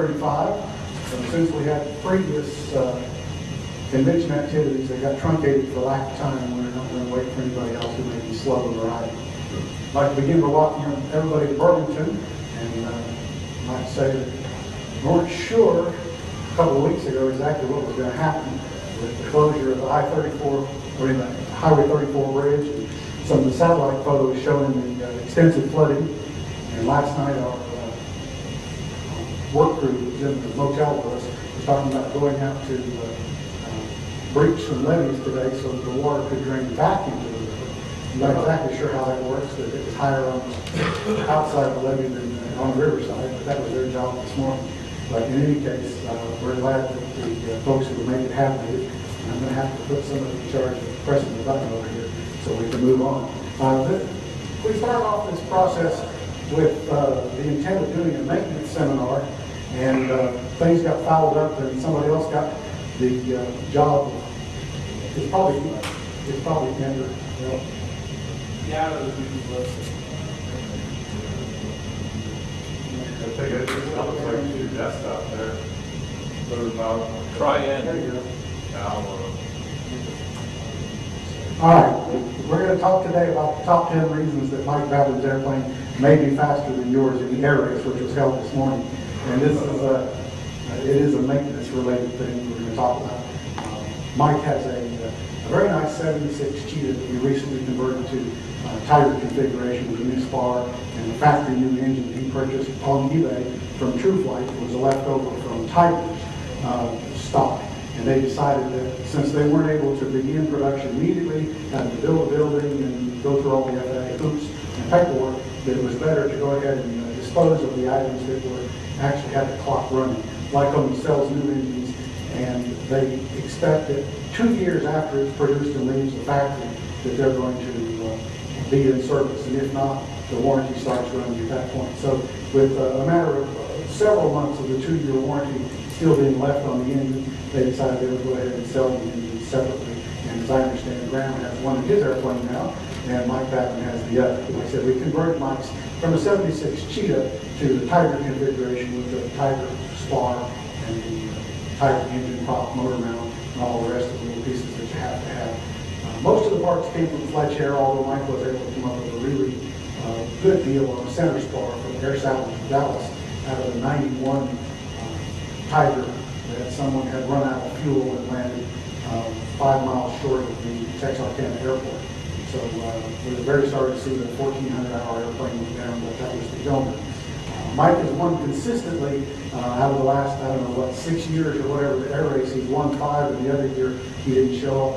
I-35. And since we had previous convention activities that got truncated for lack of time, we're not going to wait for anybody else who may be slow to ride. I'd like to begin by welcoming everybody to Burlington, and I'd like to say that we weren't sure a couple of weeks ago exactly what was going to happen with the closure of the the Highway 34 bridge, and some of the satellite photos showing the extensive flooding. And last night our work crew was in the motel with us, was talking about going out to breach some levees today so that the water could drain back into the river. I'm not exactly sure how that works, that it was higher on the outside of the levee than on the riverside, but that was their job this morning. But in any case, we're glad that the folks who made it happen. I'm going to have to put somebody in charge of pressing the button over here so we can move on. We started off this process with the intent of doing a maintenance seminar, and things got fouled up, and somebody else got the job. It's probably Andrew. Yeah, I think it just looks like two desktop there. But about try in. There you go. Now, All right, we're going to talk today about the top 10 reasons that Mike Babin's airplane may be faster than yours in the air race, which was held this morning. And this is a maintenance-related thing we're going to talk about. Mike has a very nice 76 Cheetah that we recently converted to Tiger configuration with a new spar and a factory new engine he purchased on eBay from True Flight. It was a leftover from Tiger's stock. And they decided that since they weren't able to begin production immediately, had to build a building and go through all the FAA hoops and paperwork, that it was better to go ahead and dispose of the items that were actually had the clock running. Lycoming sells new engines, and they expect that 2 years after it's produced and leaves the factory that they're going to be in service. And if not, the warranty starts running at that point. So with a matter of several months of the 2-year warranty still being left on the engine, they decided they would go ahead and sell the engine separately. And as I understand, Graham has one of his airplane now, and Mike Babin has the other. Like I said, we converted Mike's from a 76 Cheetah to the Tiger configuration with the Tiger spar and the Tiger engine prop, motor mount, and all the rest of the little pieces that you have to have. Most of the parts came from Fletch Air, although Mike was able to come up with a really good deal on a center spar from Air Salvage in Dallas out of the 91 Tiger that someone had run out of fuel and landed 5 miles short of the Texarkana airport. So we were very sorry to see that 1,400-hour airplane went down, but that was the gentleman. Mike has won consistently out of the last, 6 years or whatever, the air race. He's won 5, and the other year he didn't show up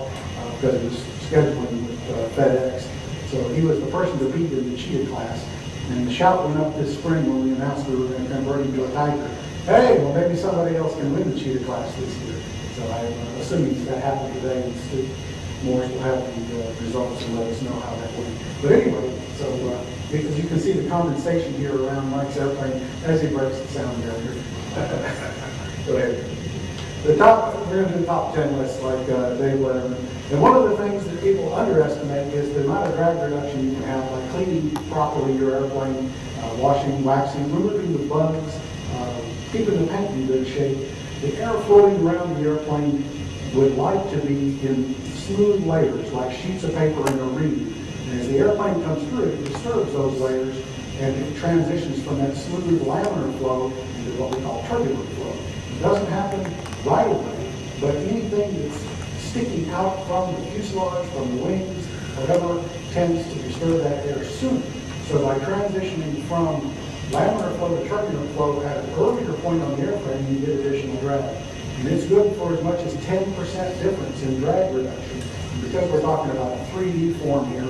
because he was scheduling with FedEx. So he was the person to beat in the Cheetah class. And the shout went up this spring when we announced we were going to convert him to a Tiger. Hey, well, maybe somebody else can win the Cheetah class this year. So I'm assuming that happened today, and Stu Morris will have the results and let us know how that went. But anyway, so because you can see the condensation here around Mike's airplane as he breaks the sound barrier. Go ahead. We're going to do the top 10 lists like Dave Letterman. And one of the things that people underestimate is the amount of drag reduction you can have by cleaning properly your airplane, washing, waxing, removing the bugs, keeping the paint in good shape. The air floating around the airplane would like to be in smooth layers, like sheets of paper in a reed. And as the airplane comes through, it disturbs those layers, and it transitions from that smooth laminar flow into what we call turbulent flow. It doesn't happen right away, but anything that's sticking out from the fuselage, from the wings, whatever, tends to disturb that air sooner. So by transitioning from laminar flow to turbulent flow at an earlier point on the airframe, you get additional drag. And it's good for as much as 10% difference in drag reduction. And because we're talking about a 3D form here,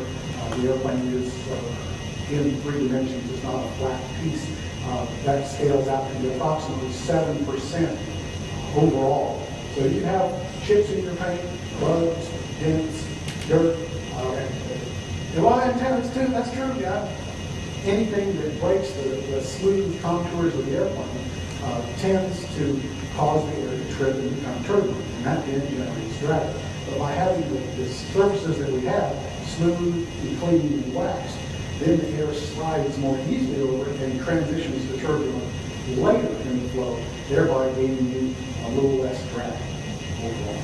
the airplane is in 3 dimensions, it's not a flat piece. That scales out to be approximately 7% overall. So you have chips in your paint, bugs, dents, dirt, and a lot of antennas too, that's true, yeah. Anything that breaks the smooth contours of the airplane tends to cause the air to trip and become turbulent, and that then generates drag. But by having the surfaces that we have smooth and clean and waxed, then the air slides more easily over and transitions to turbulent later in the flow, thereby giving you a little less drag overall.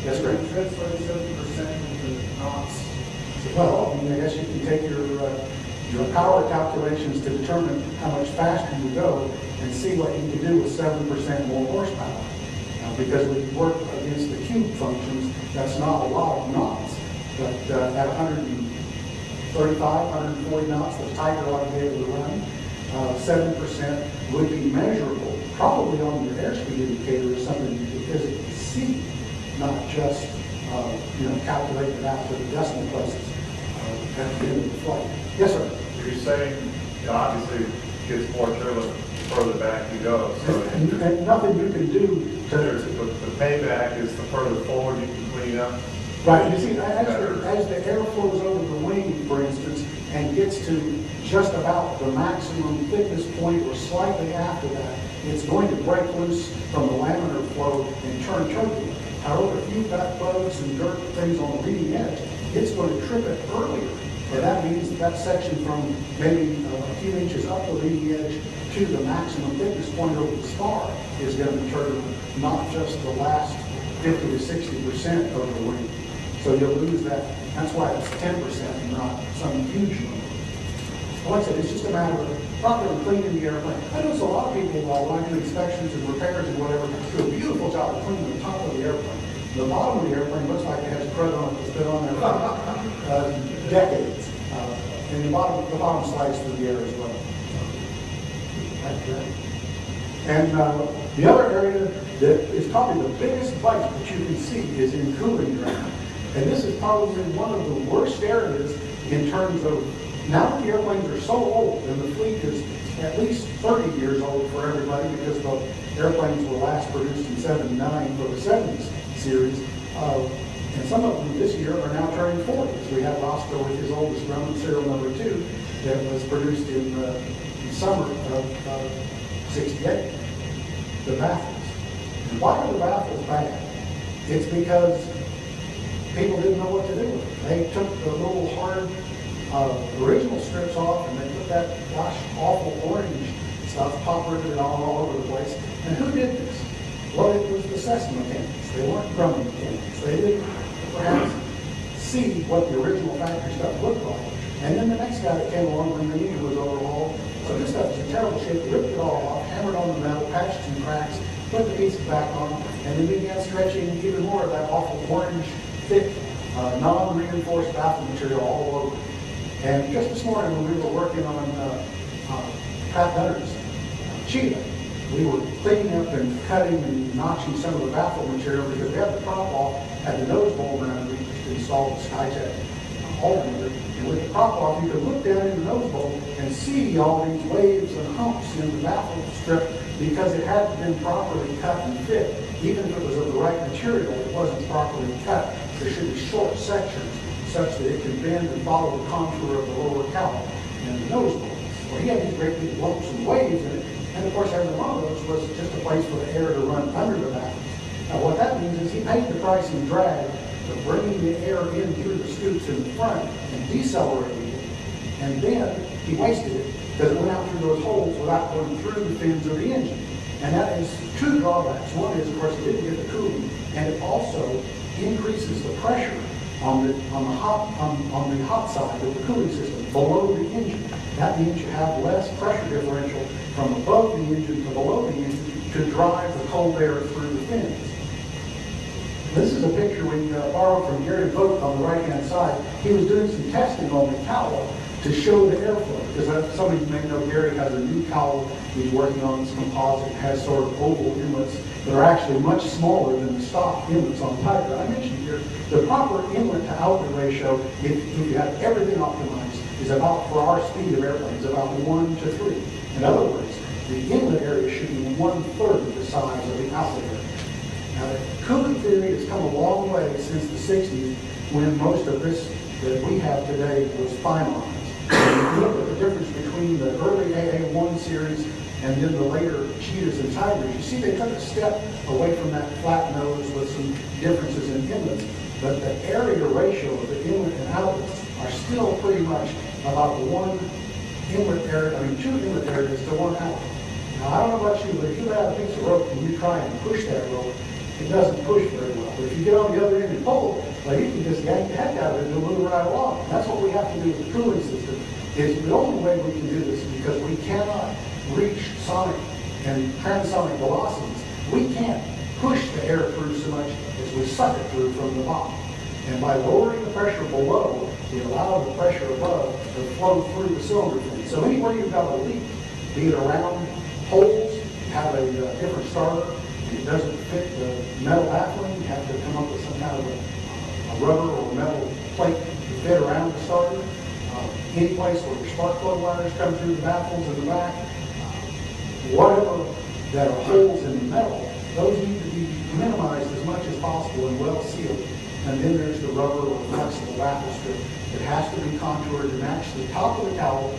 That's great. Translate 70% into knots. Well, I mean, I guess you can take your power calculations to determine how much faster you go and see what you can do with 7% more horsepower. Because we work against the cube functions, that's not a lot of knots. But at 135, 140 knots, the Tiger ought to be able to run. 7% would be measurable, probably on your airspeed indicator is something you can physically see, not just calculate it out to the decimal places at the end of the flight. Yes, sir. You're saying, obviously, it gets more turbulent the further back you go. So And nothing you can do the payback is the further forward you can clean up. Right, you see, as the air flows over the wing, for instance, and gets to just about the maximum thickness point or slightly after that, it's going to break loose from the laminar flow and turn turbulent. However, if you've got bugs and dirt things on the leading edge, it's going to trip it earlier. And that means that section from maybe a few inches up the leading edge to the maximum thickness point over the spar is going to be turbulent, not just the last 50 to 60% of the wing. So you'll lose that. That's why it's 10% and not some huge number. Like I said, it's just a matter of properly cleaning the airplane. I notice a lot of people, when I do inspections and repairs and whatever, do a beautiful job of cleaning the top of the airplane. The bottom of the airplane looks like it has crud on it that's been on there for decades. And the bottom slides through the air as well. And the other area that is probably the biggest bite that you can see is in cooling drain. And this is probably one of the worst areas in terms of, now that the airplanes are so old, and the fleet is at least 30 years old for everybody because the airplanes were last produced in 79 for the 70s series, and some of them this year are now turning 40s. We have Roscoe with his oldest Grumman serial number 2 that was produced in summer of 68. The baffles. And why are the baffles bad? It's because people didn't know what to do with it. They took the little hard original strips off and they put that gosh awful orange stuff, pop-riveted all over the place. And who did this? Well, it was the Cessna mechanics. They weren't Grumman mechanics. They didn't perhaps see what the original factory stuff looked like. And then the next guy that came along when the engine was overhauled, so this stuff was in terrible shape, ripped it all off, hammered on the metal, patched some cracks, put the pieces back on, and then began stretching even more of that awful orange, thick, non-reinforced baffle material all over. And just this morning when we were working on Pat Dunner's Cheetah, we were cleaning up and cutting and notching some of the baffle material because we had the prop off at the nose bowl mounted. We just installed the Skytech alternator. And with the prop off, you could look down in the nose bowl and see all these waves and humps in the baffle strip because it hadn't been properly cut and fit. Even if it was of the right material, it wasn't properly cut. There should be short sections such that it can bend and follow the contour of the lower cowl and the nose bowl. Well, he had these great big lumps and waves in it, and of course every one of those was just a place for the air to run under the baffles. Now what that means is he paid the price in drag for bringing the air in through the scoops in the front and decelerating it, and then he wasted it because it went out through those holes without going through the fins of the engine. And that is two drawbacks. One is, of course, it didn't get the cooling, and it also increases the pressure on the hot side of the cooling system below the engine. That means you have less pressure differential from above the engine to below the engine to drive the cold air through the fins. This is a picture we borrowed from Gary Vogt on the right-hand side. He was doing some testing on the cowl to show the airflow, because some of you may know Gary has a new cowl he's working on. This composite has sort of oval inlets that are actually much smaller than the stock inlets on Tiger. I mentioned here the proper inlet to outlet ratio, if you have everything optimized, is about, for our speed of airplanes, about 1 to 3. In other words, the inlet area should be 1/3 of the size of the outlet area. Now, the cooling theory has come a long way since the 60s, when most of this that we have today was finalized. If you look at the difference between the early AA1 series and then the later Cheetahs and Tigers, you see they took a step away from that flat nose with some differences in inlets, but the area ratio of the inlet and outlets are still pretty much about two inlet areas to one outlet. Now, I don't know about you, but if you have a piece of rope and you try and push that rope, it doesn't push very well. But if you get on the other end and pull, well, you can just yank the heck out of it and it'll move right along. That's what we have to do with the cooling system. Is the only way we can do this is because we cannot reach sonic and transonic velocities. We can't push the air through so much as we suck it through from the bottom. And by lowering the pressure below, we allow the pressure above to flow through the cylinder fin. So anywhere you've got a leak, be it around holes, have a different starter, and it doesn't fit the metal baffling, you have to come up with some kind of a rubber or metal plate to fit around the starter. Any place where your spark plug wires come through the baffles in the back, whatever that are holes in the metal, those need to be minimized as much as possible and well sealed. And then there's the rubber or flexible baffle strip that has to be contoured to match the top of the cowl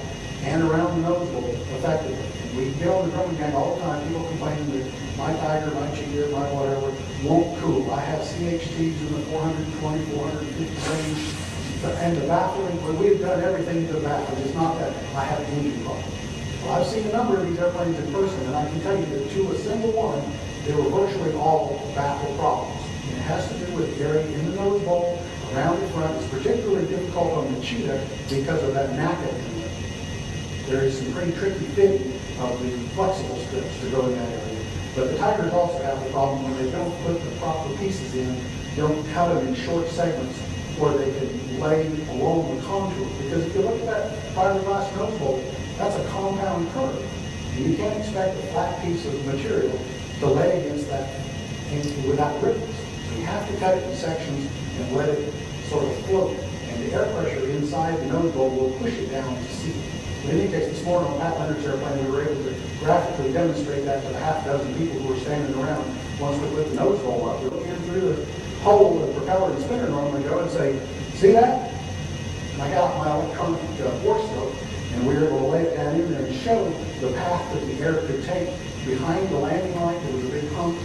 and around the nose bolt effectively. And we get on the Grumman gang all the time, people complaining that my Tiger, my Cheetah, my whatever won't cool. I have CHTs in the 420, 450 range. And the baffling, well, we've done everything to the baffle. It's not that I have an engine problem. Well, I've seen a number of these airplanes in person, and I can tell you that to a single one, they were virtually all baffle problems. And it has to do with the area in the nose bowl, around the front. It's particularly difficult on the Cheetah because of that neck area. There is some pretty tricky fitting of the flexible strips to go in that area. But the Tigers also have the problem when they don't put the proper pieces in, don't cut them in short segments where they can lay along the contour. Because if you look at that fiberglass nose bolt, that's a compound curve. And you can't expect a flat piece of material to lay against that without ripples. So you have to cut it in sections and let it sort of float. And the air pressure inside the nose bolt will push it down to sea. In any case, this morning on Pat Leonard's airplane, we were able to graphically demonstrate that to the half dozen people who were standing around once we put the nose bolt up. We look in through the hole that the propeller and spinner normally go and say, see that? And I got my electronic force scope, and we were able to lay it down in there and show the path that the air could take behind the landing light. There was a big hump,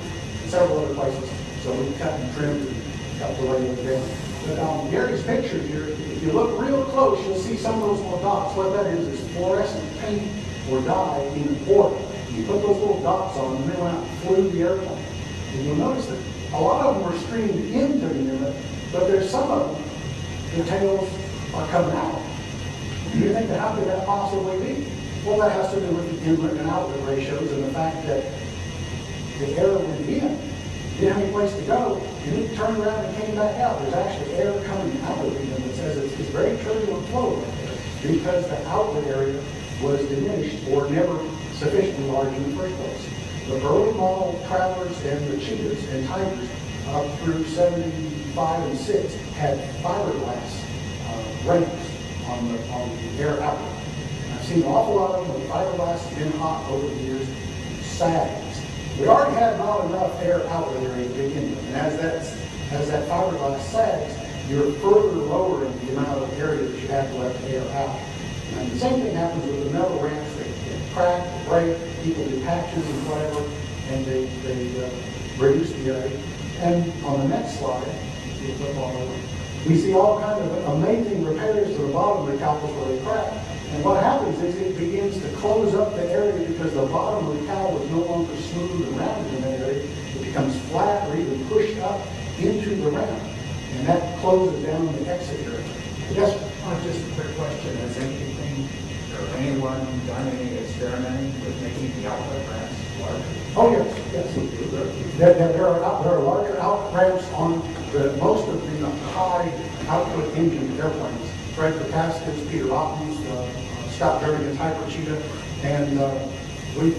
several other places. So we cut and trimmed and got the lay of it down. But on Gary's picture here, if you look real close, you'll see some of those little dots. What that is fluorescent paint or dye in oil. You put those little dots on, and they went out and flew the airplane. And you'll notice that a lot of them were streamed into the inlet, but there's some of them, the tails are coming out. You think, how could that possibly be? Well, that has to do with the inlet and outlet ratios and the fact that the air went in, didn't have any place to go, and it turned around and came back out. There's actually air coming out of the inlet that says it's very turbulent flow right there because the outlet area was diminished or never sufficiently large in the first place. The early model Travelers and the Cheetahs and Tigers up through 75 and 6 had fiberglass rings on the air outlet. And I've seen an awful lot of them with fiberglass has been hot over the years, sags. We already had not enough air outlet area to begin with, and as that fiberglass sags, you're further lowering the amount of area that you have to let the air out. And the same thing happens with the metal ramps. They crack, break, people do patches and whatever, and they reduce the area. And on the next slide, you'll flip on over, we see all kinds of amazing repairs to the bottom of the cowls where they crack. And what happens is it begins to close up the area because the bottom of the cowl is no longer smooth and rounded in that area. It becomes flat or even pushed up into the round. And that closes down the exit area. Yes, sir? Just a quick question. Has anything or anyone done any experimenting with making the outlet ramps larger? Oh, yes. There are larger outlet ramps on most of the high output engine airplanes. Fred Prokaskis, Peter Ottens, Scott Jernigan's Hyper Cheetah, and we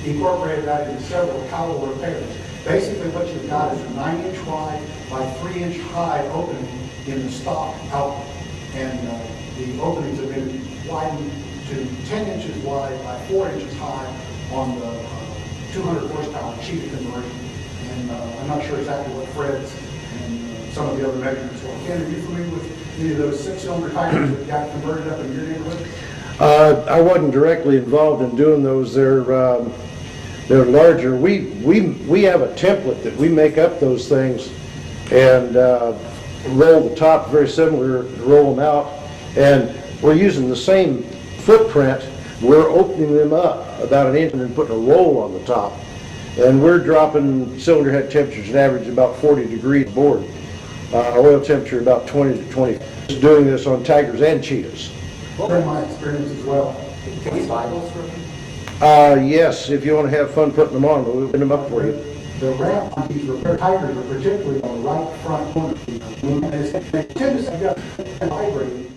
incorporated that into several cowl repairs. Basically what you've got is a 9-inch wide by 3-inch high opening in the stock outlet. And the openings have been widened to 10 inches wide by 4 inches high on the 200 horsepower Cheetah conversion. And I'm not sure exactly what Fred's and some of the other measurements were. Ken, are you familiar with any of those 6-cylinder Tigers that got converted up in your neighborhood? I wasn't directly involved in doing those. They're larger. We have a template that we make up those things and roll the top very similar, roll them out, and we're using the same footprint We're opening them up about an inch and then putting a roll on the top. And we're dropping cylinder head temperatures an average about 40 degrees aboard. Oil temperature about 20 to 20. Just doing this on tigers and cheetahs. That's been my experience as well. Can we buy those from you? Yes, if you want to have fun putting them on, we'll put them up for you. The ramp on these repair tigers are particularly on the right front corner. They tend to vibrate.